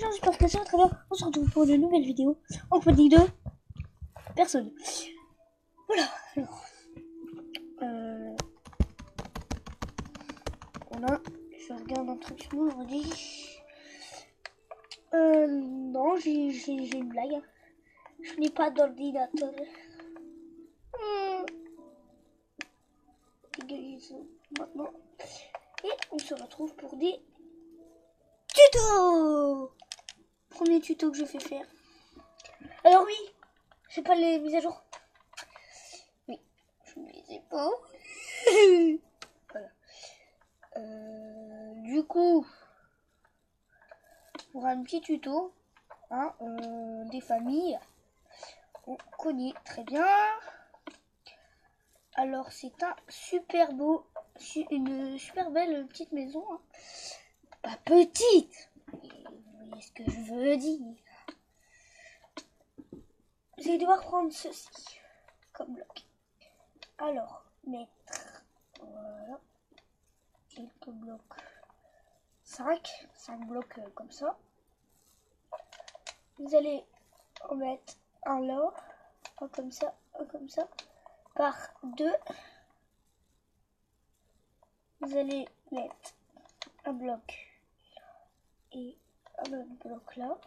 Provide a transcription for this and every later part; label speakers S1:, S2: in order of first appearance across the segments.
S1: gens, j'espère que ça va très bien. On se retrouve pour une nouvelle vidéo en compagnie de personne. Voilà. Alors, voilà. Je regarde un truc sur mon ordi. Non, j'ai une blague. Je n'ai pas d'ordinateur. Égalisons maintenant. Et on se retrouve pour des tutos. Premier tuto que je fais faire. Alors oui, j'ai pas les mises à jour. Oui, je ne les ai pas. Voilà. Du coup, pour un petit tuto, hein, des familles, on connaît très bien. Alors c'est un super beau, une super belle petite maison. Hein. Pas petite, vous voyez ce que je veux dire. Vous allez devoir prendre ceci comme bloc. Alors, mettre, voilà, quelques blocs, 5 blocs comme ça. Vous allez en mettre un là, un comme ça, par 2. Vous allez mettre un bloc et un autre bloc là.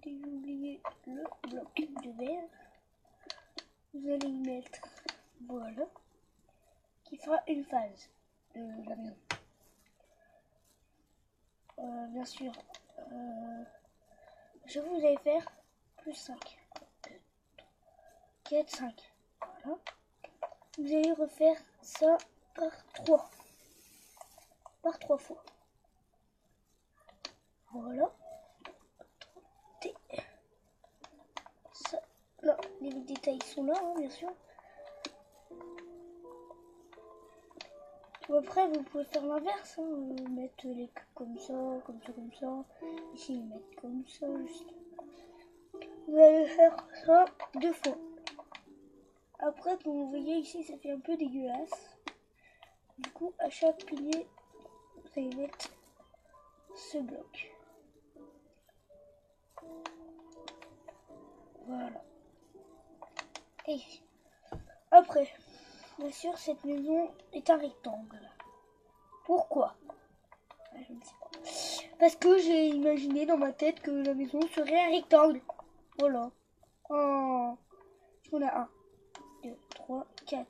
S1: J'ai oublié le bloc de verre. Vous allez y mettre, voilà, qui fera une phase de la maison. Bien sûr, je vous allez faire plus 5, 4, 5. Voilà. Vous allez refaire ça par 3. Par 3 fois. Voilà. Ça, là, les détails sont là, hein, bien sûr. Après, vous pouvez faire l'inverse, hein, mettre les comme ça, comme ça, comme ça. Ici, mettre comme ça, juste. Vous allez faire ça 2 fois. Après, comme vous voyez ici, ça fait un peu dégueulasse. Du coup, à chaque pilier, vous allez mettre ce bloc. Voilà. Et après, bien sûr, cette maison est un rectangle. Pourquoi? Je ne sais pas. Parce que j'ai imaginé dans ma tête que la maison serait un rectangle. Voilà. Oh. On a 1, 2, 3, 4.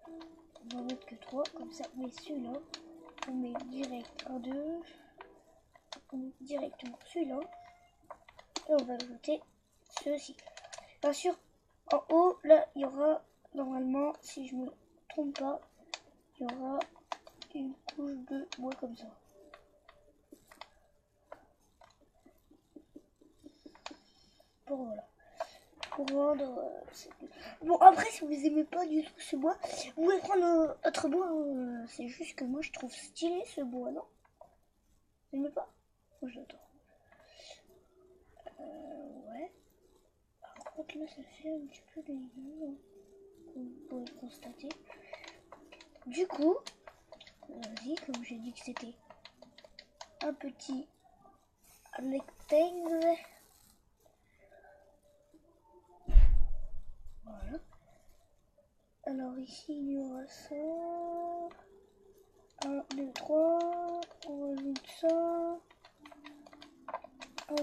S1: On va mettre que 3, comme ça. Mais celui-là, on met direct 1, 2. On met directement celui-là. Et on va ajouter ceci. Bien sûr, en haut, là, il y aura, normalement, si je me trompe pas, il y aura une couche de bois comme ça. Bon, voilà. Pour rendre... Bon, après, si vous aimez pas du tout ce bois, vous pouvez prendre autre bois. C'est juste que moi, je trouve stylé ce bois, non? Vous n'aimez pas? Moi, j'adore. Ouais. Par contre, là, ça fait un petit peu dégueu, comme vous pouvez le constater. Du coup, vas-y, comme j'ai dit que c'était un petit rectangle. Voilà. Alors ici, il y aura ça. 1, 2, 3. On rajoute ça. 1,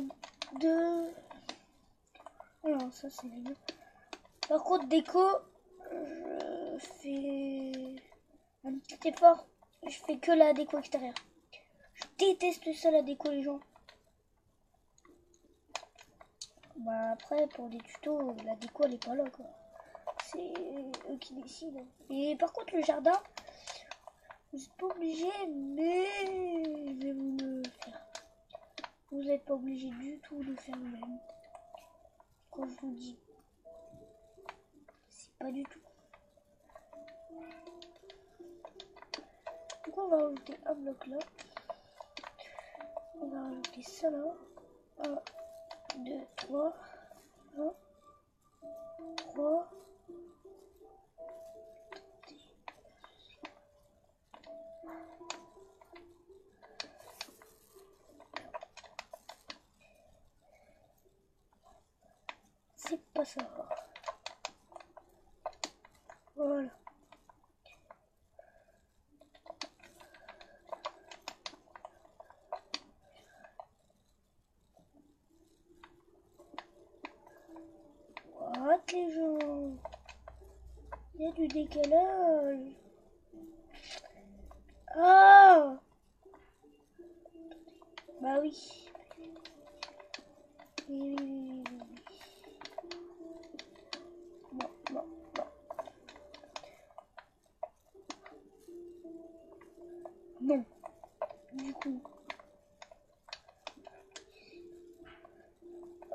S1: 2. Alors ça, c'est mieux. Par contre, déco, je fais un petit effort. Je fais que la déco extérieure. Je déteste ça, la déco, les gens. Bah après, pour des tutos, la déco, elle est pas là, quoi. C'est eux qui décident. Et par contre, le jardin, vous n'êtes pas obligé, mais je vais vous le faire. Vous n'êtes pas obligé du tout de faire vous-même. Quand je vous dis, c'est pas du tout. Donc on va rajouter un bloc là. On va rajouter ça là. 1, 2, 3. 1, 3. c'est pas ça. Voilà. What les gens? Il y a du décalage. Ah! Bah oui. Oui. Bon. Non. Du coup.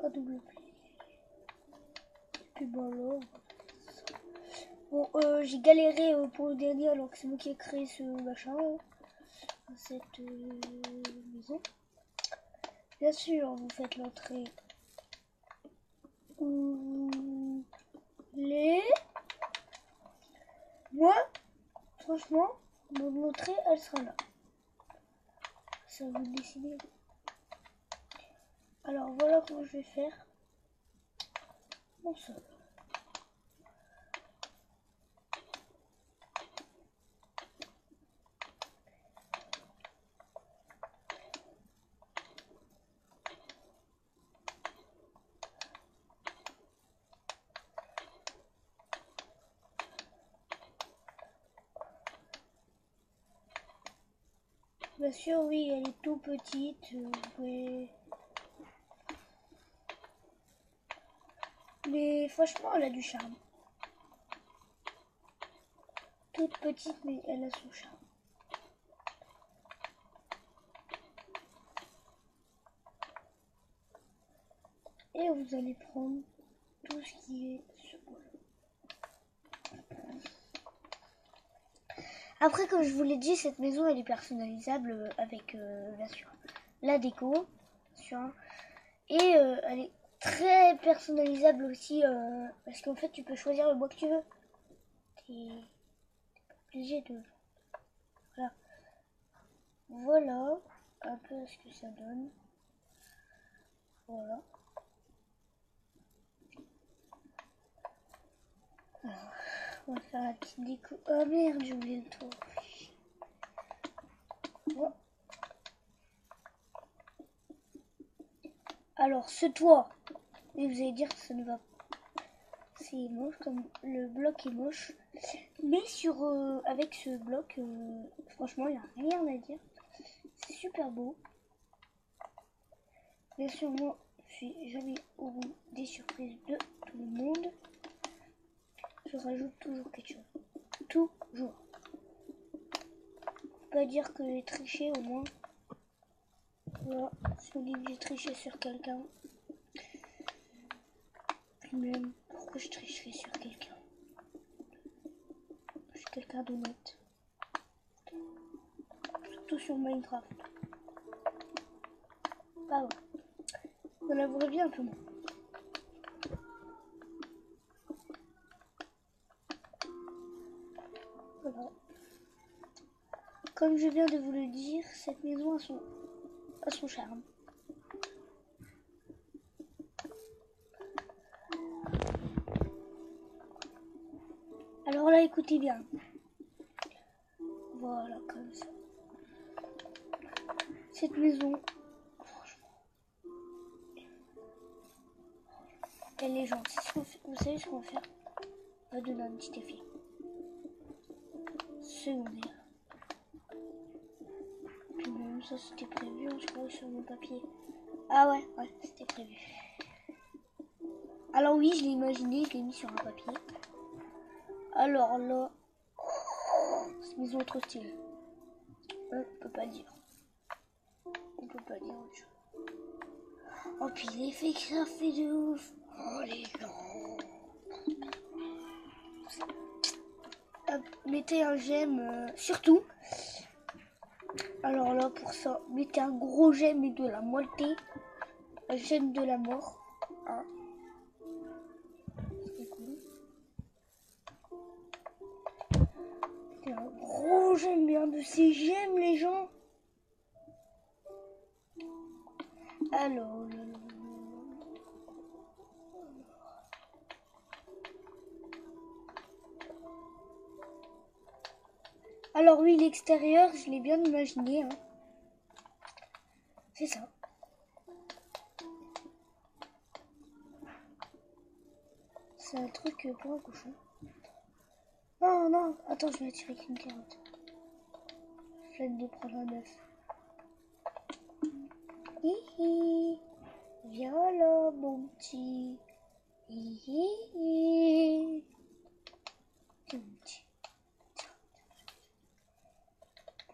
S1: A double pli. Puis bon là. Bon, j'ai galéré pour le dernier alors que c'est moi qui ai créé ce machin, cette maison. Bien sûr, vous faites l'entrée. Moi, franchement, mon entrée, elle sera là. Ça vous décider. Alors voilà comment je vais faire. Mon sol. Bien sûr, oui, elle est tout petite. Mais franchement, elle a du charme. Toute petite, mais elle a son charme. Et vous allez prendre tout ce qui est ce bol. Après, comme je vous l'ai dit, cette maison elle est personnalisable avec bien sûr la déco, bien sûr, et elle est très personnalisable aussi parce qu'en fait tu peux choisir le bois que tu veux. T'es pas obligé de. Voilà un peu ce que ça donne. Voilà. Alors, on va faire la petite déco. Oh merde, j'ai oublié le tour. Oh. Alors, ce toit, et vous allez dire que ça ne va pas. C'est moche, comme le bloc est moche. Mais sur avec ce bloc, franchement, il n'y a rien à dire. C'est super beau. Bien sûr, moi, je suis jamais au bout des surprises de tout le monde. Je rajoute toujours quelque chose. Toujours. Pas dire que j'ai triché au moins. Là, si on dit que j'ai triché sur quelqu'un. Puis même, pourquoi je tricherais sur quelqu'un? Je suis quelqu'un d'honnête. Surtout sur Minecraft. Pas vrai. Dans la vraie vie un peu moins. Voilà. Comme je viens de vous le dire, cette maison a son charme. Alors là, écoutez bien. Voilà, comme ça. Cette maison, franchement, elle est gentille. Vous savez ce qu'on va faire? On va donner un petit effet secondaire. Puis même ça, c'était prévu, je crois, sur mon papier. Ah ouais, c'était prévu. Alors oui, je l'ai imaginé, je l'ai mis sur un papier. Alors là, cette maison est trop stylée. On peut pas dire. On peut pas dire autre chose. Oh, puis l'effet que ça fait de ouf. Oh, les gens. Mettez un j'aime, surtout. Alors là, pour ça, mettez un gros j'aime et de la moitié. Un j'aime de la mort. Hein. C'est cool. Mettez un gros j'aime, bien de ces j'aime, les gens. Alors, Alors oui, l'extérieur, je l'ai bien imaginé. Hein. C'est ça. C'est un truc pour un cochon. Non, non, attends, je vais attirer avec une carotte. Flemme de prendre un œuf. Hihi. Viens là, mon petit. Hihi. Tiens, mon petit.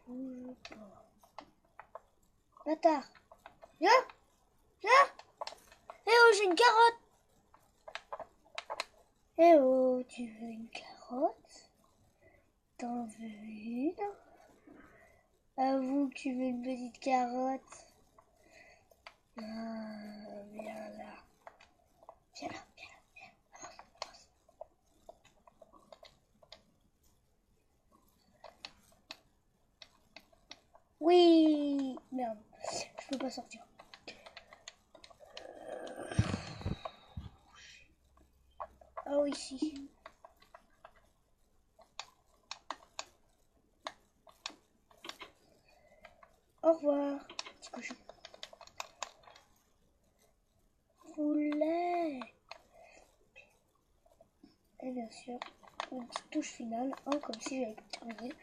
S1: Bouge pas. Bâtard. Viens. Viens. Eh oh, j'ai une carotte. Eh oh, tu veux une carotte? T'en veux une? Avoue que tu veux une petite carotte. Ah, viens là. Viens là, viens là, viens là. Avance. Oui! Merde, je peux pas sortir. Ah oui, si. Au revoir, petit cochon. Poulet. Et bien sûr, une petite touche finale, hein, comme si j'avais terminé.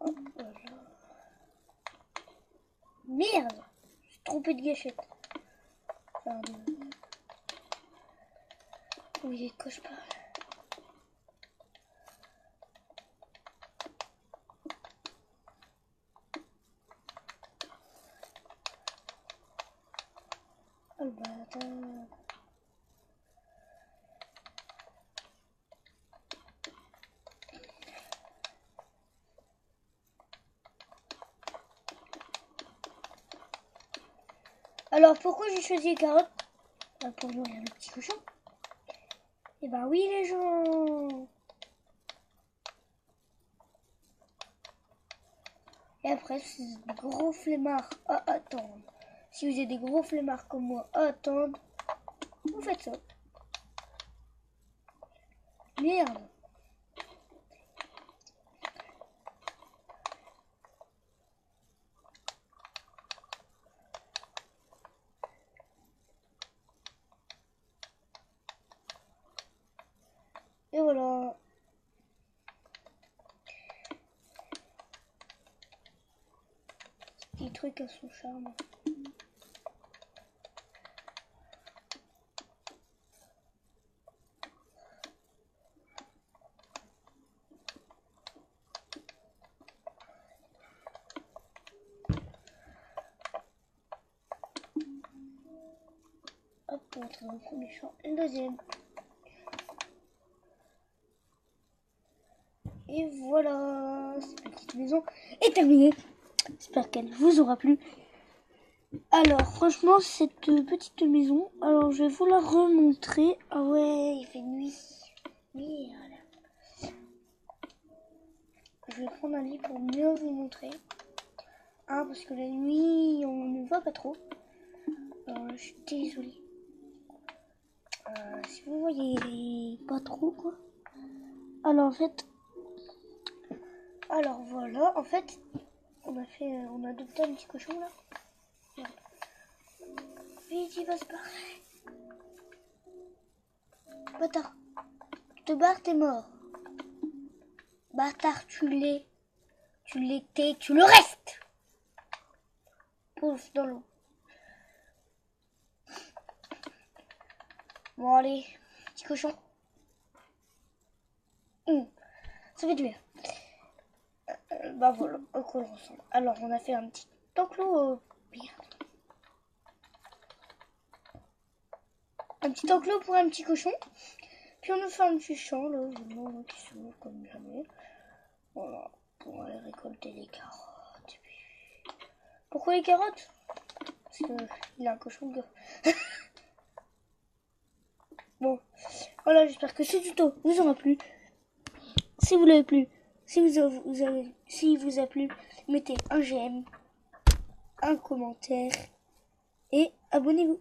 S1: Oh, voilà. Merde! Je suis trompé de gâchette. Pardon. Oui, de quoi je parle? Oh le bâtard. Alors pourquoi j'ai choisi les carottes? Pour nourrir le petit cochon. Et bah oui les gens. Et après si vous êtes des gros flemmards à attendre. Si vous êtes des gros flemmards comme moi à attendre, vous faites ça. Merde. Et voilà. Petit truc à son charme. Hop, on rentre dans le premier champ et le deuxième. Et voilà, cette petite maison est terminée. J'espère qu'elle vous aura plu. Alors, franchement, cette petite maison, alors je vais vous la remontrer. Ah ouais, il fait nuit. Merde. Je vais prendre un lit pour mieux vous montrer. Ah, parce que la nuit, on ne voit pas trop. Je suis désolée. Si vous voyez pas trop, quoi. Alors, en fait... Alors, voilà. En fait, on a adopté un petit cochon, là. Merde. Vite, il va se barrer. Bâtard. Tu te barres, t'es mort. Bâtard, tu l'étais, tu le restes. Pouf, dans l'eau. Bon, allez, petit cochon. Ça fait du bien. Bah voilà, à quoi on ressemble. Alors, on a fait un petit enclos. Merde. Un petit enclos pour un petit cochon. Puis on a fait un petit champ, là, qui s'ouvre comme jamais. Voilà, pour aller récolter les carottes. Pourquoi les carottes? Parce qu'il a un cochon de gars. Bon, voilà, j'espère que ce tuto vous aura plu. Si vous l'avez plu, si vous a plu, mettez un j'aime, un commentaire et abonnez-vous.